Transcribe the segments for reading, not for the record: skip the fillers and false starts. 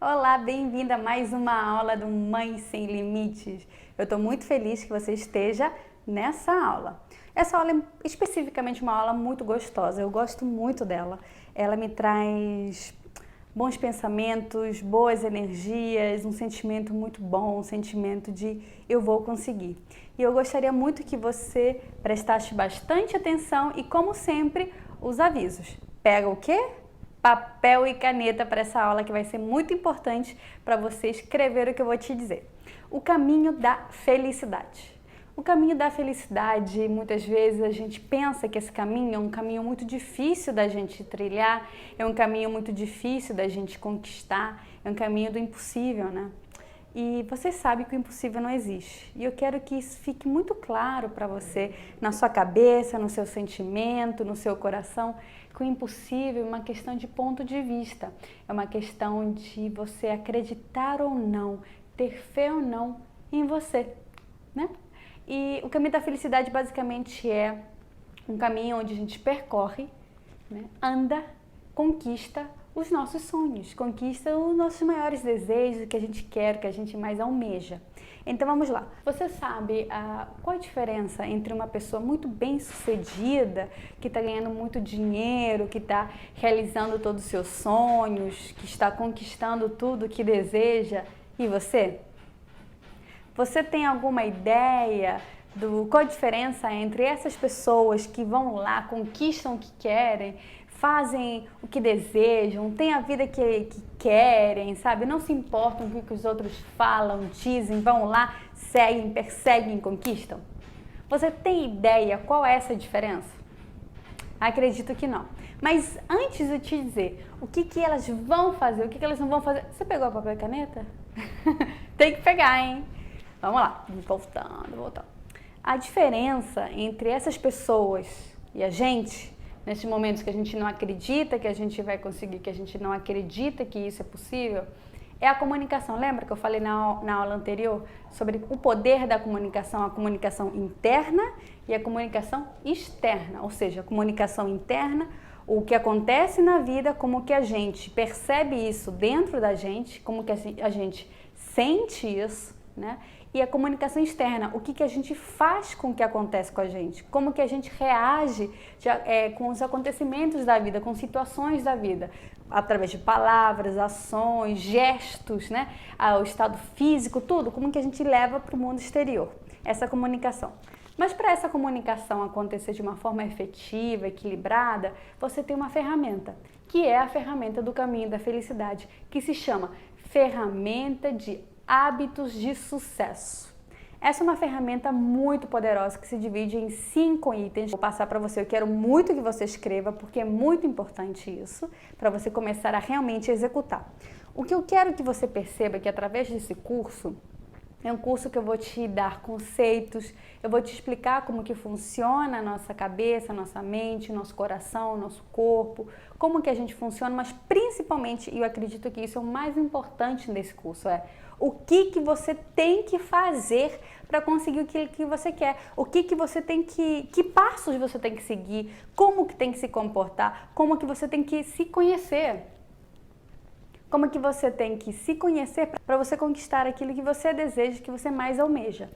Olá, bem-vinda a mais uma aula do Mãe Sem Limites. Eu estou muito feliz que você esteja nessa aula. Essa aula é especificamente uma aula muito gostosa, eu gosto muito dela. Ela me traz bons pensamentos, boas energias, um sentimento muito bom, um sentimento de eu vou conseguir. E eu gostaria muito que você prestasse bastante atenção e, como sempre, os avisos. Pega o quê? Papel e caneta para essa aula que vai ser muito importante para você escrever o que eu vou te dizer. O caminho da felicidade. O caminho da felicidade, muitas vezes a gente pensa que esse caminho é um caminho muito difícil da gente trilhar, é um caminho muito difícil da gente conquistar, é um caminho do impossível, né? E você sabe que o impossível não existe. E eu quero que isso fique muito claro para você, na sua cabeça, no seu sentimento, no seu coração, que o impossível é uma questão de ponto de vista. É uma questão de você acreditar ou não, ter fé ou não em você, né? E o caminho da felicidade basicamente é um caminho onde a gente percorre, né, anda, conquista os nossos sonhos, conquista os nossos maiores desejos, o que a gente quer, o que a gente mais almeja. Então vamos lá. Você sabe qual a diferença entre uma pessoa muito bem sucedida, que está ganhando muito dinheiro, que está realizando todos os seus sonhos, que está conquistando tudo o que deseja, e você? Você tem alguma ideia qual a diferença entre essas pessoas que vão lá, conquistam o que querem, fazem o que desejam, têm a vida que querem, sabe? Não se importam com o que os outros falam, dizem, vão lá, seguem, perseguem, conquistam? Você tem ideia qual é essa diferença? Acredito que não. Mas antes de te dizer o que elas vão fazer, o que elas não vão fazer, você pegou a papel e caneta? Tem que pegar, hein? Vamos lá, voltando. A diferença entre essas pessoas e a gente, nesses momentos que a gente não acredita que a gente vai conseguir, que a gente não acredita que isso é possível, é a comunicação. Lembra que eu falei na aula anterior sobre o poder da comunicação, a comunicação interna e a comunicação externa, ou seja, a comunicação interna, o que acontece na vida, como que a gente percebe isso dentro da gente, como que a gente sente isso, né? E a comunicação externa, o que a gente faz com o que acontece com a gente, como que a gente reage com os acontecimentos da vida, com situações da vida, através de palavras, ações, gestos, né? O estado físico, tudo, como que a gente leva para o mundo exterior, essa comunicação. Mas para essa comunicação acontecer de uma forma efetiva, equilibrada, você tem uma ferramenta, que é a ferramenta do caminho da felicidade, que se chama ferramenta de hábitos de sucesso. Essa é uma ferramenta muito poderosa que se divide em 5 itens. Vou passar para você, eu quero muito que você escreva, porque é muito importante isso, para você começar a realmente executar. O que eu quero que você perceba é que através desse curso, é um curso que eu vou te dar conceitos, eu vou te explicar como que funciona a nossa cabeça, a nossa mente, o nosso coração, o nosso corpo, como que a gente funciona, mas principalmente, e eu acredito que isso é o mais importante desse curso, o que você tem que fazer para conseguir o que você quer, o que você tem que passos você tem que seguir, como que tem que se comportar, como que você tem que se conhecer. Como que você tem que se conhecer para você conquistar aquilo que você deseja, que você mais almeja.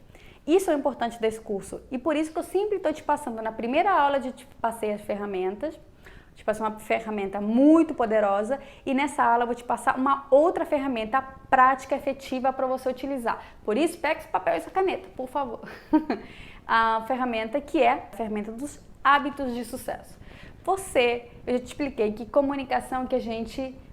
Isso é o importante desse curso. E por isso que eu sempre estou te passando, na primeira aula eu te passei as ferramentas, te passei uma ferramenta muito poderosa e nessa aula eu vou te passar uma outra ferramenta prática, efetiva para você utilizar. Por isso, pegue esse papel e essa caneta, por favor. A ferramenta que é a ferramenta dos hábitos de sucesso. Eu já te expliquei que comunicação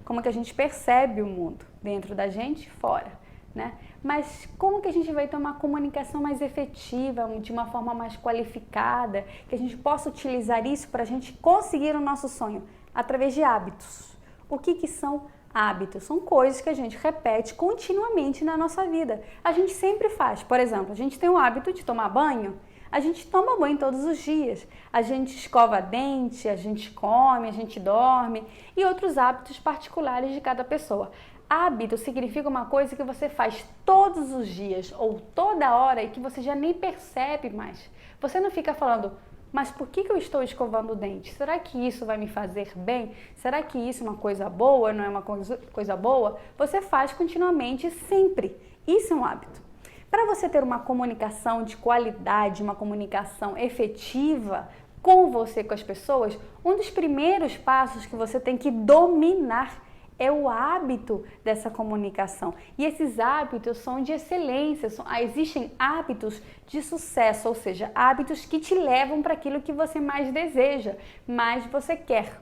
como que a gente percebe o mundo, dentro da gente e fora, né? Mas como que a gente vai ter uma comunicação mais efetiva, de uma forma mais qualificada, que a gente possa utilizar isso para a gente conseguir o nosso sonho? Através de hábitos. O que são hábitos? São coisas que a gente repete continuamente na nossa vida. A gente sempre faz. Por exemplo, a gente tem o hábito de tomar banho. A gente toma banho todos os dias, a gente escova dente, a gente come, a gente dorme e outros hábitos particulares de cada pessoa. Hábito significa uma coisa que você faz todos os dias ou toda hora e que você já nem percebe mais. Você não fica falando, mas por que eu estou escovando o dente? Será que isso vai me fazer bem? Será que isso é uma coisa boa, não é uma coisa boa? Você faz continuamente, sempre. Isso é um hábito. Para você ter uma comunicação de qualidade, uma comunicação efetiva com você, com as pessoas, um dos primeiros passos que você tem que dominar é o hábito dessa comunicação. E esses hábitos são de excelência, existem hábitos de sucesso, ou seja, hábitos que te levam para aquilo que você mais deseja, mais você quer.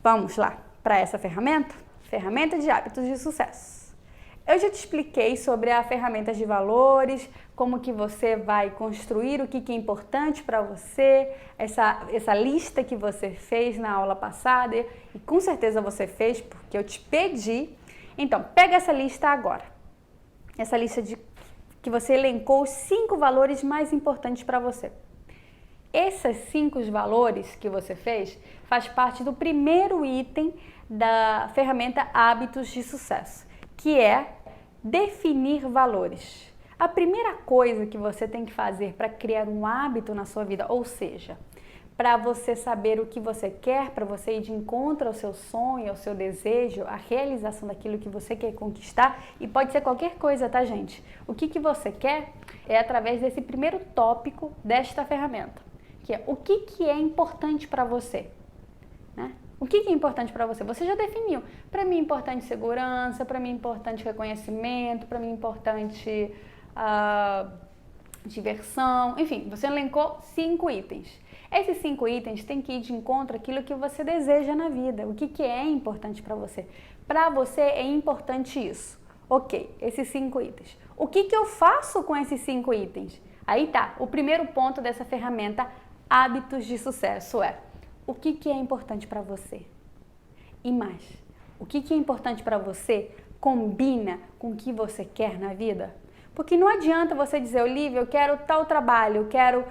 Vamos lá para essa ferramenta? Ferramenta de hábitos de sucesso. Eu já te expliquei sobre a ferramenta de valores, como que você vai construir o que é importante para você, essa lista que você fez na aula passada, e com certeza você fez porque eu te pedi. Então, pega essa lista agora. Essa lista que você elencou os 5 valores mais importantes para você. Esses 5 valores que você fez faz parte do primeiro item da ferramenta Hábitos de Sucesso, que é definir valores. A primeira coisa que você tem que fazer para criar um hábito na sua vida, ou seja, para você saber o que você quer, para você ir de encontro ao seu sonho, ao seu desejo, à realização daquilo que você quer conquistar, e pode ser qualquer coisa, tá, gente? O que você quer é através desse primeiro tópico desta ferramenta, que é o que é importante para você, né? O que é importante para você? Você já definiu. Para mim é importante segurança, para mim é importante reconhecimento, para mim é importante diversão, enfim, você elencou 5 itens. Esses 5 itens têm que ir de encontro àquilo que você deseja na vida. O que é importante para você? Para você é importante isso. Ok, esses 5 itens. O que eu faço com esses 5 itens? Aí tá, o primeiro ponto dessa ferramenta Hábitos de Sucesso é: o que é importante para você? E mais, o que é importante para você combina com o que você quer na vida? Porque não adianta você dizer, Olivia, eu quero tal trabalho, eu quero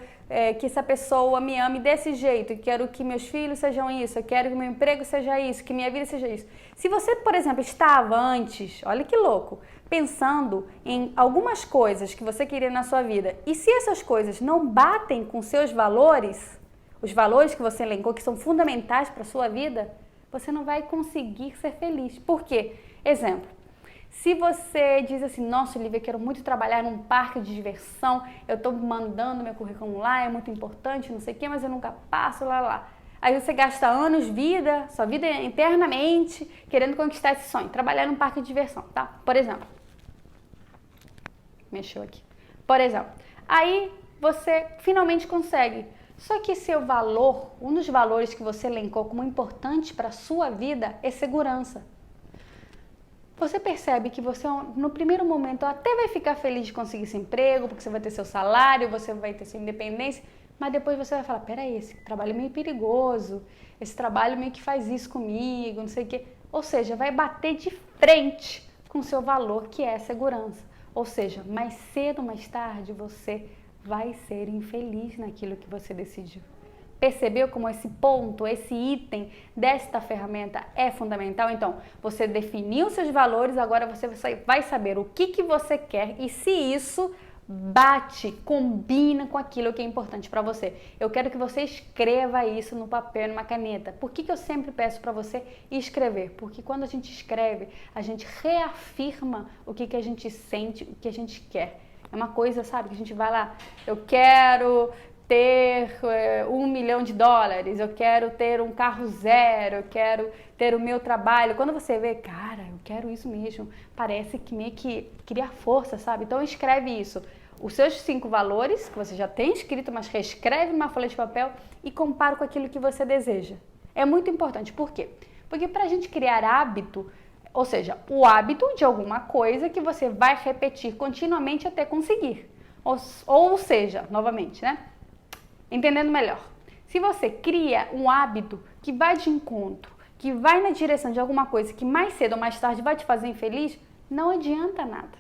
que essa pessoa me ame desse jeito, eu quero que meus filhos sejam isso, eu quero que meu emprego seja isso, que minha vida seja isso. Se você, por exemplo, estava antes, olha que louco, pensando em algumas coisas que você queria na sua vida, e se essas coisas não batem com seus valores, os valores que você elencou, que são fundamentais para a sua vida, você não vai conseguir ser feliz. Por quê? Exemplo, se você diz assim, nossa, Olivia, eu quero muito trabalhar num parque de diversão, eu estou mandando meu currículo lá, é muito importante, não sei o quê, mas eu nunca passo, lá. Aí você gasta anos, sua vida internamente, querendo conquistar esse sonho, trabalhar num parque de diversão, tá? Por exemplo. Mexeu aqui. Por exemplo, aí você finalmente consegue. Só que seu valor, um dos valores que você elencou como importante para a sua vida é segurança. Você percebe que você, no primeiro momento, até vai ficar feliz de conseguir esse emprego, porque você vai ter seu salário, você vai ter sua independência, mas depois você vai falar, peraí, esse trabalho é meio perigoso, esse trabalho meio que faz isso comigo, não sei o quê. Ou seja, vai bater de frente com o seu valor, que é a segurança. Ou seja, mais cedo ou mais tarde, você vai ser infeliz naquilo que você decidiu. Percebeu como esse ponto, esse item desta ferramenta é fundamental? Então, você definiu seus valores, agora você vai saber o que você quer e se isso bate, combina com aquilo que é importante para você. Eu quero que você escreva isso no papel, numa caneta. Por que eu sempre peço para você escrever? Porque quando a gente escreve, a gente reafirma o que a gente sente, o que a gente quer. É uma coisa, sabe, que a gente vai lá, eu quero ter $1 milhão, eu quero ter um carro zero, eu quero ter o meu trabalho. Quando você vê, cara, eu quero isso mesmo, parece que meio que cria força, sabe? Então escreve isso. Os seus 5 valores, que você já tem escrito, mas reescreve numa folha de papel e compara com aquilo que você deseja. É muito importante. Por quê? Porque para a gente criar hábito, ou seja, o hábito de alguma coisa que você vai repetir continuamente até conseguir. Ou seja, novamente, né? Entendendo melhor, se você cria um hábito que vai de encontro, que vai na direção de alguma coisa que mais cedo ou mais tarde vai te fazer infeliz, não adianta nada.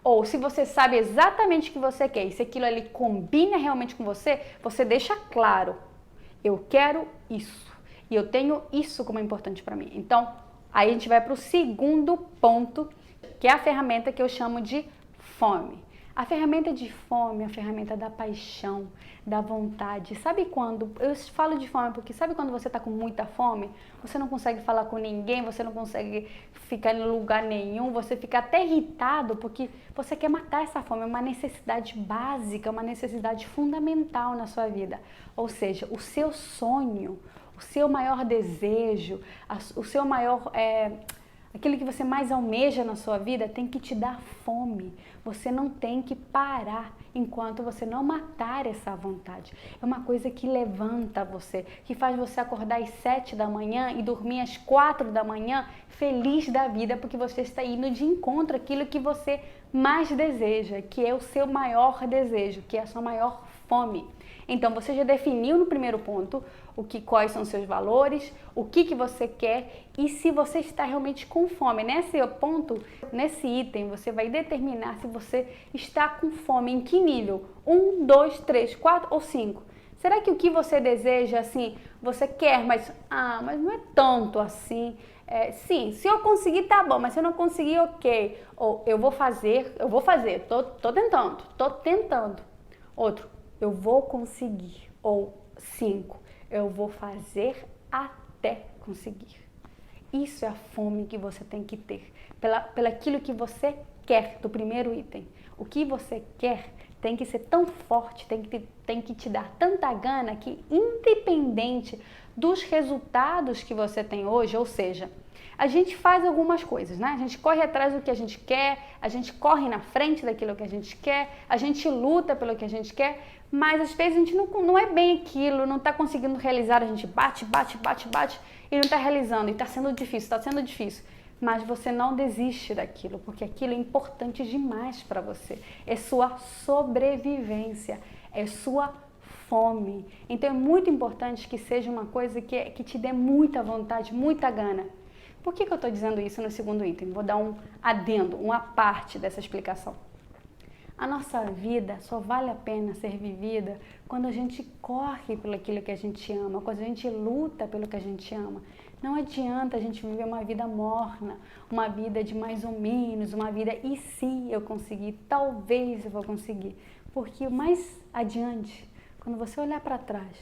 Ou se você sabe exatamente o que você quer e se aquilo ali combina realmente com você, você deixa claro, eu quero isso e eu tenho isso como importante para mim. Então, aí a gente vai para o segundo ponto, que é a ferramenta que eu chamo de fome. A ferramenta de fome, a ferramenta da paixão, da vontade. Sabe quando, eu falo de fome porque sabe quando você está com muita fome? Você não consegue falar com ninguém, você não consegue ficar em lugar nenhum, você fica até irritado porque você quer matar essa fome. É uma necessidade básica, uma necessidade fundamental na sua vida. Ou seja, o seu sonho, o seu maior desejo, o seu maior... aquilo que você mais almeja na sua vida tem que te dar fome. Você não tem que parar enquanto você não matar essa vontade. É uma coisa que levanta você, que faz você acordar às 7 da manhã e dormir às 4 da manhã feliz da vida, porque você está indo de encontro àquilo que você mais deseja, que é o seu maior desejo, que é a sua maior fome. Então, você já definiu no primeiro ponto quais são os seus valores, o que você quer e se você está realmente com fome. Nesse ponto, nesse item, você vai determinar se você está com fome, em que nível? 1, 2, 3, 4 ou 5? Será que o que você deseja, assim, você quer, mas não é tanto assim? Sim, se eu conseguir tá bom, mas se eu não conseguir, ok. Ou eu vou fazer, tô tentando. Outro, eu vou conseguir. Ou 5, eu vou fazer até conseguir. Isso é a fome que você tem que ter, pelaquilo que você quer, do primeiro item. O que você quer tem que ser tão forte, tem que te dar tanta gana que, independente dos resultados que você tem hoje, ou seja, a gente faz algumas coisas, né? A gente corre atrás do que a gente quer, a gente corre na frente daquilo que a gente quer, a gente luta pelo que a gente quer, mas às vezes a gente não é bem aquilo, não está conseguindo realizar, a gente bate e não está realizando, e está sendo difícil. Mas você não desiste daquilo, porque aquilo é importante demais para você. É sua sobrevivência, é sua fome. Então é muito importante que seja uma coisa que te dê muita vontade, muita gana. Por que eu estou dizendo isso no segundo item? Vou dar um adendo, uma parte dessa explicação. A nossa vida só vale a pena ser vivida quando a gente corre pelo aquilo que a gente ama, quando a gente luta pelo que a gente ama. Não adianta a gente viver uma vida morna, uma vida de mais ou menos, uma vida e se eu conseguir, talvez eu vou conseguir. Porque mais adiante, quando você olhar para trás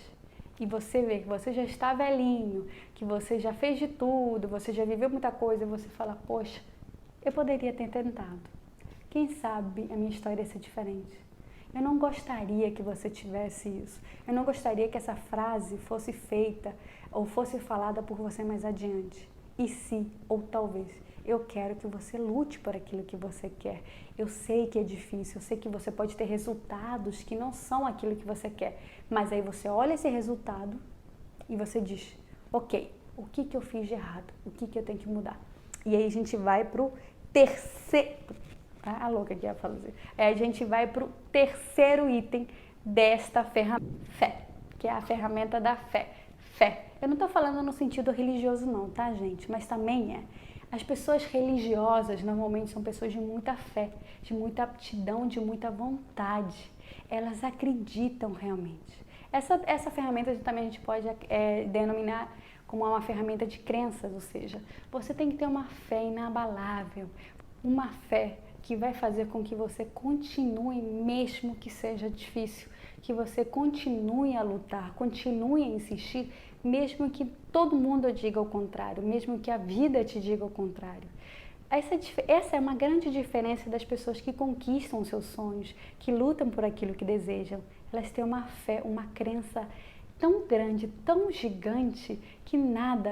e você ver que você já está velhinho, que você já fez de tudo, você já viveu muita coisa, e você fala, poxa, eu poderia ter tentado. Quem sabe a minha história ia ser diferente. Eu não gostaria que você tivesse isso. Eu não gostaria que essa frase fosse feita ou fosse falada por você mais adiante. E se, ou talvez, eu quero que você lute por aquilo que você quer. Eu sei que é difícil, eu sei que você pode ter resultados que não são aquilo que você quer. Mas aí você olha esse resultado e você diz, ok, o que eu fiz de errado? O que eu tenho que mudar? E aí a gente vai pro terceiro... A louca que ia falar assim. A gente vai para o terceiro item desta ferramenta, fé, que é a ferramenta da fé. Fé. Eu não estou falando no sentido religioso não, tá, gente? Mas também é. As pessoas religiosas normalmente são pessoas de muita fé, de muita aptidão, de muita vontade. Elas acreditam realmente. Essa ferramenta também a gente pode denominar como uma ferramenta de crenças, ou seja, você tem que ter uma fé inabalável, uma fé que vai fazer com que você continue, mesmo que seja difícil, que você continue a lutar, continue a insistir, mesmo que todo mundo diga o contrário, mesmo que a vida te diga o contrário. Essa é uma grande diferença das pessoas que conquistam os seus sonhos, que lutam por aquilo que desejam. Elas têm uma fé, uma crença tão grande, tão gigante, que nada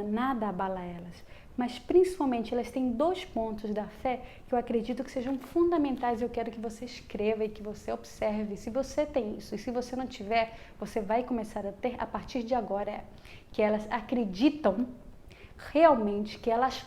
abala elas. Mas principalmente elas têm 2 pontos da fé que eu acredito que sejam fundamentais. Eu quero que você escreva e que você observe. Se você tem isso e se você não tiver, você vai começar a ter a partir de agora. Que elas acreditam realmente que elas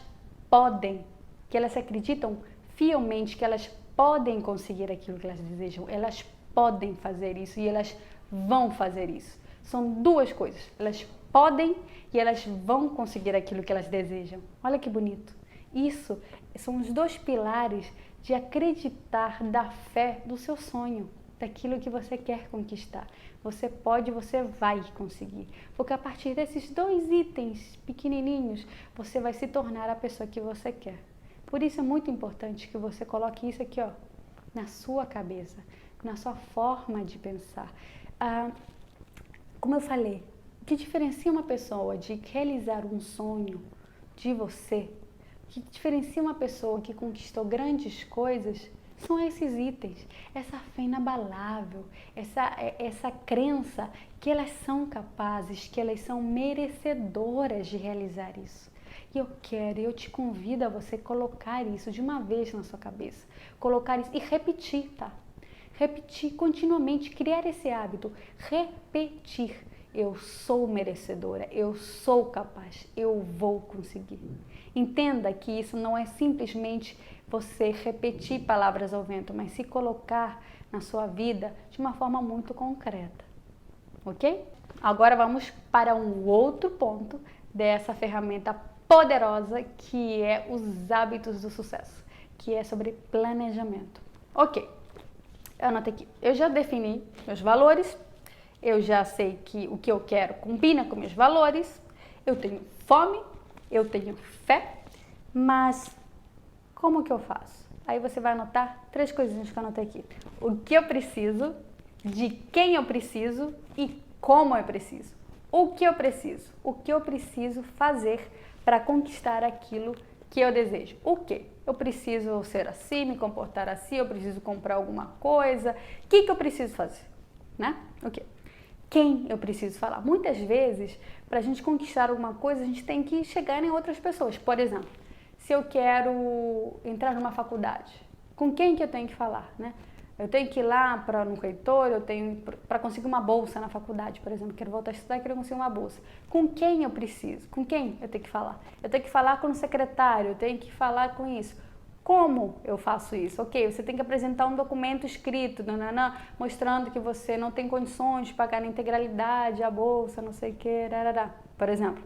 podem, que elas acreditam fielmente que elas podem conseguir aquilo que elas desejam. Elas podem fazer isso e elas vão fazer isso. São 2 coisas. Elas podem e elas vão conseguir aquilo que elas desejam. Olha que bonito. Isso são os 2 pilares de acreditar da fé do seu sonho, daquilo que você quer conquistar. Você pode, você vai conseguir. Porque a partir desses 2 itens pequenininhos, você vai se tornar a pessoa que você quer. Por isso é muito importante que você coloque isso aqui, ó, na sua cabeça, na sua forma de pensar. Como eu falei, o que diferencia uma pessoa de realizar um sonho de você, o que diferencia uma pessoa que conquistou grandes coisas, são esses itens, essa fé inabalável, essa crença que elas são capazes, que elas são merecedoras de realizar isso. E eu te convido a você colocar isso de uma vez na sua cabeça, colocar isso e repetir, tá? Repetir continuamente, criar esse hábito, repetir. Eu sou merecedora, eu sou capaz, eu vou conseguir. Entenda que isso não é simplesmente você repetir palavras ao vento, mas se colocar na sua vida de uma forma muito concreta, ok? Agora vamos para um outro ponto dessa ferramenta poderosa que é os hábitos do sucesso, que é sobre planejamento. Ok, eu anotei aqui, eu já defini meus valores, eu já sei que o que eu quero combina com meus valores, eu tenho fome, eu tenho fé, mas como que eu faço? Aí você vai anotar 3 coisinhas que eu anotei aqui. O que eu preciso, de quem eu preciso e como eu preciso. O que eu preciso fazer para conquistar aquilo que eu desejo. O que? Eu preciso ser assim, me comportar assim, eu preciso comprar alguma coisa. O que eu preciso fazer? Né? O que? Quem eu preciso falar? Muitas vezes, para a gente conquistar alguma coisa, a gente tem que chegar em outras pessoas. Por exemplo, se eu quero entrar numa faculdade, com quem que eu tenho que falar, né? Eu tenho que ir lá no reitor, eu tenho para conseguir uma bolsa na faculdade, por exemplo, quero voltar a estudar e quero conseguir uma bolsa. Com quem eu preciso? Com quem eu tenho que falar? Eu tenho que falar com o secretário, eu tenho que falar com isso. Como eu faço isso? Ok, você tem que apresentar um documento escrito, mostrando que você não tem condições de pagar na integralidade a bolsa, não sei o que, por exemplo.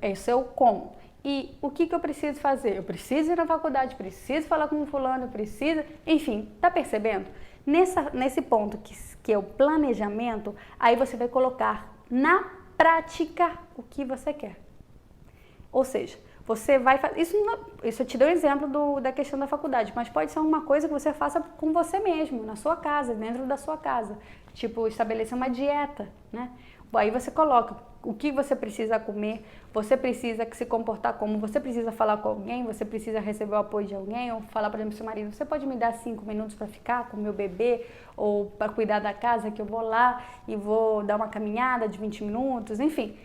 Esse é o como. E o que eu preciso fazer? Eu preciso ir na faculdade, preciso falar com o fulano, preciso... Enfim, tá percebendo? Nesse ponto que é o planejamento, aí você vai colocar na prática o que você quer. Ou seja, você vai fazer... Isso eu te dei um exemplo da questão da faculdade, mas pode ser uma coisa que você faça com você mesmo, na sua casa, dentro da sua casa. Tipo, estabelecer uma dieta, né? Aí você coloca o que você precisa comer, você precisa se comportar como, você precisa falar com alguém, você precisa receber o apoio de alguém, ou falar, por exemplo, pro seu marido, você pode me dar 5 minutos para ficar com o meu bebê, ou para cuidar da casa, que eu vou lá e vou dar uma caminhada de 20 minutos, enfim,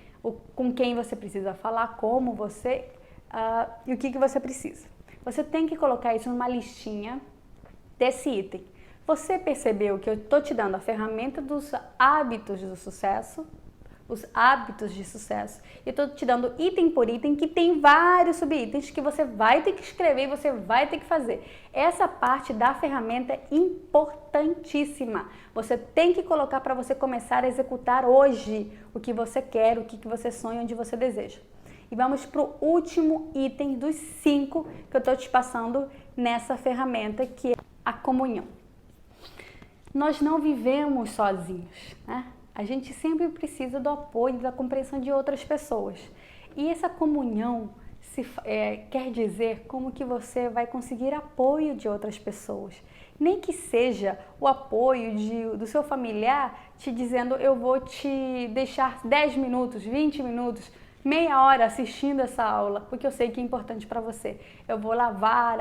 com quem você precisa falar, como você, e o que você precisa. Você tem que colocar isso numa listinha desse item. Você percebeu que eu estou te dando a ferramenta dos hábitos do sucesso, os hábitos de sucesso, e estou te dando item por item, que tem vários subitens que você vai ter que escrever e você vai ter que fazer. Essa parte da ferramenta é importantíssima. Você tem que colocar para você começar a executar hoje o que você quer, o que você sonha, onde você deseja. E vamos para o último item dos 5 que eu estou te passando nessa ferramenta, que é a comunhão. Nós não vivemos sozinhos, né? A gente sempre precisa do apoio e da compreensão de outras pessoas. E essa comunhão quer dizer como que você vai conseguir apoio de outras pessoas. Nem que seja o apoio do seu familiar te dizendo, eu vou te deixar 10 minutos, 20 minutos, meia hora assistindo essa aula, porque eu sei que é importante para você. Eu vou lavar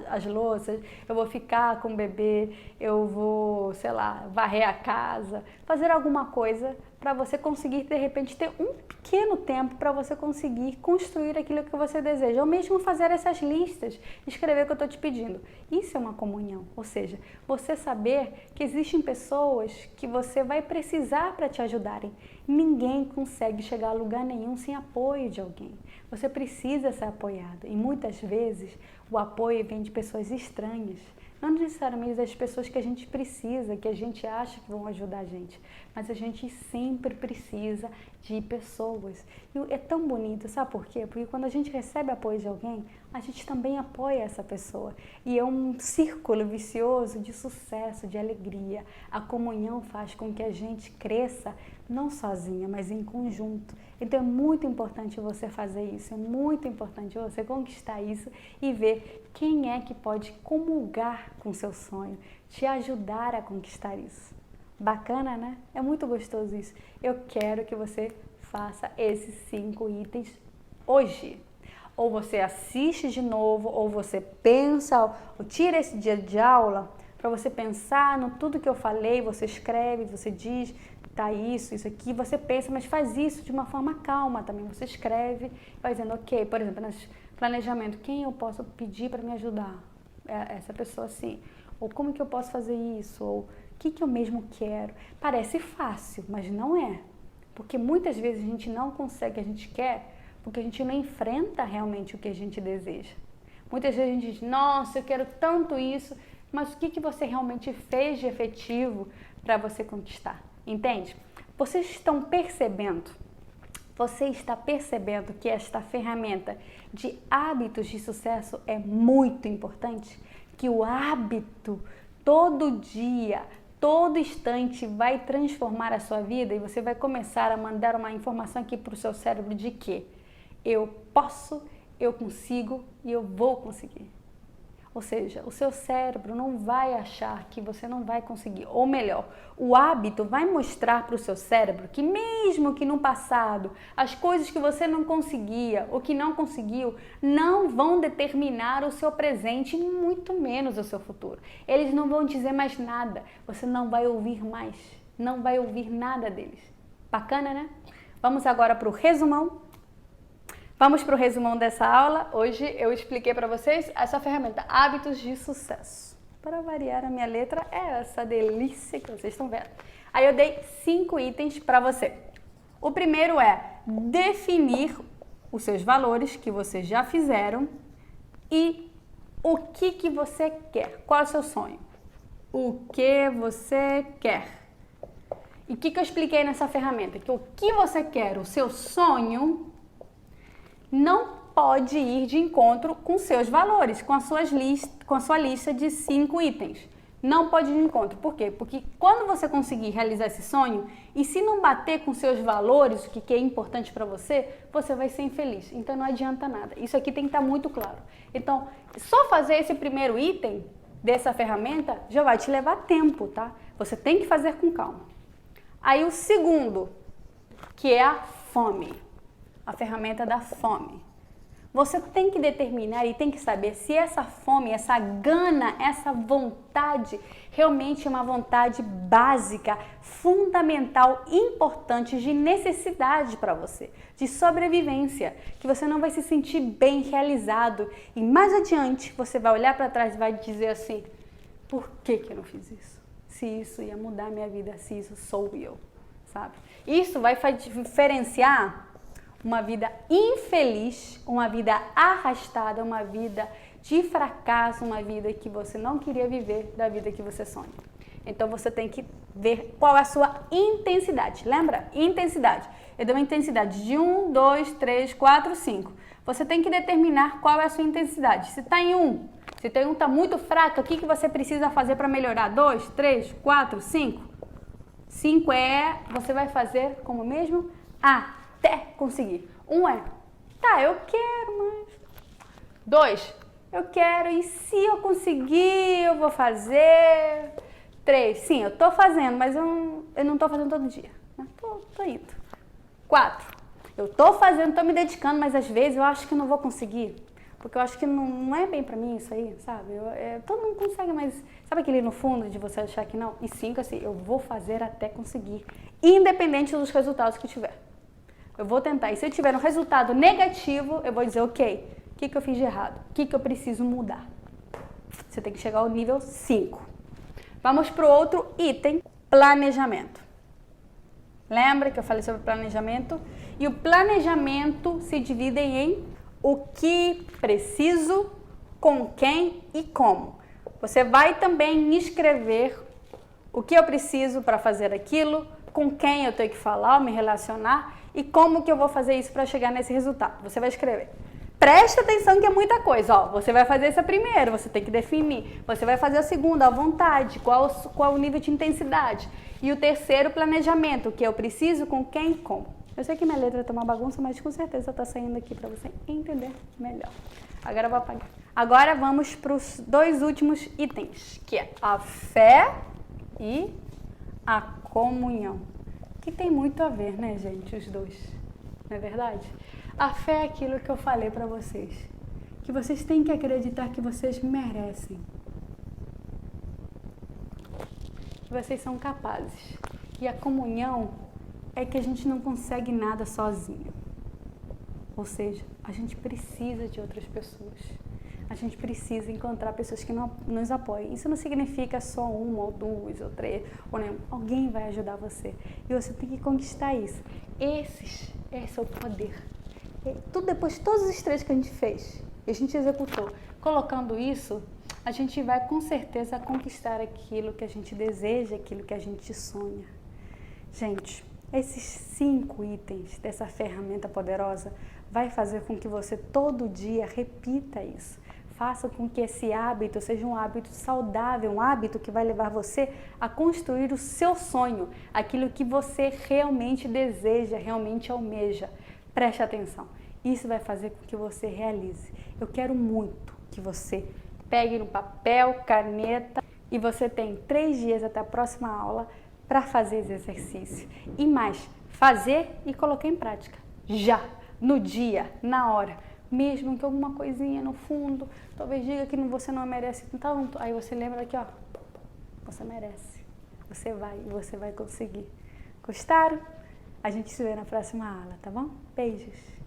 as louças, eu vou ficar com o bebê, eu vou, sei lá, varrer a casa, fazer alguma coisa para você conseguir, de repente, ter um pequeno tempo para você conseguir construir aquilo que você deseja, ou mesmo fazer essas listas, escrever o que eu estou te pedindo. Isso é uma comunhão, ou seja, você saber que existem pessoas que você vai precisar para te ajudarem. Ninguém consegue chegar a lugar nenhum sem apoio de alguém. Você precisa ser apoiado e muitas vezes o apoio vem de pessoas estranhas. Não necessariamente das pessoas que a gente precisa, que a gente acha que vão ajudar a gente, mas a gente sempre precisa de pessoas. E é tão bonito, sabe por quê? Porque quando a gente recebe apoio de alguém, a gente também apoia essa pessoa. E é um círculo vicioso de sucesso, de alegria. A comunhão faz com que a gente cresça, não sozinha, mas em conjunto. Então é muito importante você fazer isso, é muito importante você conquistar isso e ver quem é que pode comungar com o seu sonho, te ajudar a conquistar isso. Bacana, né? É muito gostoso isso. Eu quero que você faça esses 5 itens hoje. Ou você assiste de novo, ou você pensa, ou tira esse dia de aula para você pensar no tudo que eu falei, você escreve, você diz, tá isso aqui, você pensa, mas faz isso de uma forma calma também. Você escreve, vai dizendo, ok, por exemplo, no planejamento, quem eu posso pedir para me ajudar? Essa pessoa assim. Ou como que eu posso fazer isso? Ou o que eu mesmo quero? Parece fácil, mas não é. Porque muitas vezes a gente não consegue o que a gente quer, porque a gente não enfrenta realmente o que a gente deseja. Muitas vezes a gente diz, nossa, eu quero tanto isso, mas o que você realmente fez de efetivo para você conquistar? Entende? Você está percebendo que esta ferramenta de hábitos de sucesso é muito importante? Que o hábito, todo dia, todo instante vai transformar a sua vida e você vai começar a mandar uma informação aqui para o seu cérebro de que eu posso, eu consigo e eu vou conseguir. Ou seja, o seu cérebro não vai achar que você não vai conseguir. Ou melhor, o hábito vai mostrar para o seu cérebro que mesmo que no passado as coisas que você não conseguia ou que não conseguiu não vão determinar o seu presente e muito menos o seu futuro. Eles não vão dizer mais nada. Você não vai ouvir mais. Não vai ouvir nada deles. Bacana, né? Vamos agora para o resumão. Vamos para o resumão dessa aula. Hoje eu expliquei para vocês essa ferramenta, hábitos de sucesso. Para variar, a minha letra é essa delícia que vocês estão vendo. Aí eu dei 5 itens para você. O primeiro é definir os seus valores que vocês já fizeram e o que você quer. Qual é o seu sonho? O que você quer? E o que eu expliquei nessa ferramenta? Que o que você quer, o seu sonho, não pode ir de encontro com seus valores, com a sua lista de 5 itens. Não pode ir de encontro. Por quê? Porque quando você conseguir realizar esse sonho, e se não bater com seus valores, o que é importante para você, você vai ser infeliz. Então não adianta nada. Isso aqui tem que estar muito claro. Então, só fazer esse primeiro item dessa ferramenta já vai te levar tempo, tá? Você tem que fazer com calma. Aí o segundo, que é a fome. A ferramenta da fome. Você tem que determinar e tem que saber se essa fome, essa gana, essa vontade realmente é uma vontade básica, fundamental, importante, de necessidade para você, de sobrevivência, que você não vai se sentir bem realizado e mais adiante você vai olhar para trás e vai dizer assim, por que eu não fiz isso? Se isso ia mudar minha vida, se isso sou eu, sabe? Isso vai diferenciar uma vida infeliz, uma vida arrastada, uma vida de fracasso, uma vida que você não queria viver, da vida que você sonha. Então você tem que ver qual é a sua intensidade. Lembra? Intensidade. Eu dei uma intensidade de 1, 2, 3, 4, 5. Você tem que determinar qual é a sua intensidade. Se está em 1, se tem 1 está muito fraco, o que você precisa fazer para melhorar? 2, 3, 4, 5? 5 você vai fazer como mesmo? Até conseguir. 1 tá, eu quero, mas... 2, eu quero, e se eu conseguir, eu vou fazer. 3, sim, eu tô fazendo, mas eu não tô fazendo todo dia. Tô indo. 4, eu tô fazendo, tô me dedicando, mas às vezes eu acho que não vou conseguir. Porque eu acho que não é bem pra mim isso aí, sabe? Todo mundo consegue, mas sabe aquele no fundo de você achar que não? E 5, assim, eu vou fazer até conseguir. Independente dos resultados que tiver. Eu vou tentar. E se eu tiver um resultado negativo, eu vou dizer, ok, o que eu fiz de errado? O que eu preciso mudar? Você tem que chegar ao nível 5. Vamos para o outro item, planejamento. Lembra que eu falei sobre planejamento? E o planejamento se divide em o que preciso, com quem e como. Você vai também escrever o que eu preciso para fazer aquilo, com quem eu tenho que falar, me relacionar, e como que eu vou fazer isso para chegar nesse resultado. Você vai escrever Presta atenção que é muita coisa, ó. Você vai fazer essa primeiro, você tem que definir. Você vai fazer a segunda, à vontade, qual o nível de intensidade. E o terceiro, planejamento, que eu preciso, com quem e como. Eu sei que minha letra tá uma bagunça, mas com certeza tá saindo aqui para você entender melhor. Agora eu vou apagar. Agora vamos para os 2 últimos itens, que é a fé e a comunhão. Que tem muito a ver, né, gente, os dois. Não é verdade? A fé é aquilo que eu falei para vocês. Que vocês têm que acreditar que vocês merecem. Que vocês são capazes. E a comunhão é que a gente não consegue nada sozinho. Ou seja, a gente precisa de outras pessoas. A gente precisa encontrar pessoas que nos apoiem. Isso não significa só uma ou duas ou três, ou nem, alguém vai ajudar você. E você tem que conquistar isso. Esse é o poder. Depois de todos os 3 que a gente fez, a gente executou, colocando isso, a gente vai com certeza conquistar aquilo que a gente deseja, aquilo que a gente sonha. Gente, esses 5 itens dessa ferramenta poderosa vai fazer com que você todo dia repita isso. Faça com que esse hábito seja um hábito saudável, um hábito que vai levar você a construir o seu sonho, aquilo que você realmente deseja, realmente almeja. Preste atenção, isso vai fazer com que você realize. Eu quero muito que você pegue no papel, caneta e você tem 3 dias até a próxima aula para fazer esse exercício. E mais, fazer e colocar em prática. Já, no dia, na hora. Mesmo que alguma coisinha no fundo, talvez diga que você não merece tanto. Aí você lembra aqui, ó, você merece. Você vai conseguir. Gostaram? A gente se vê na próxima aula, tá bom? Beijos!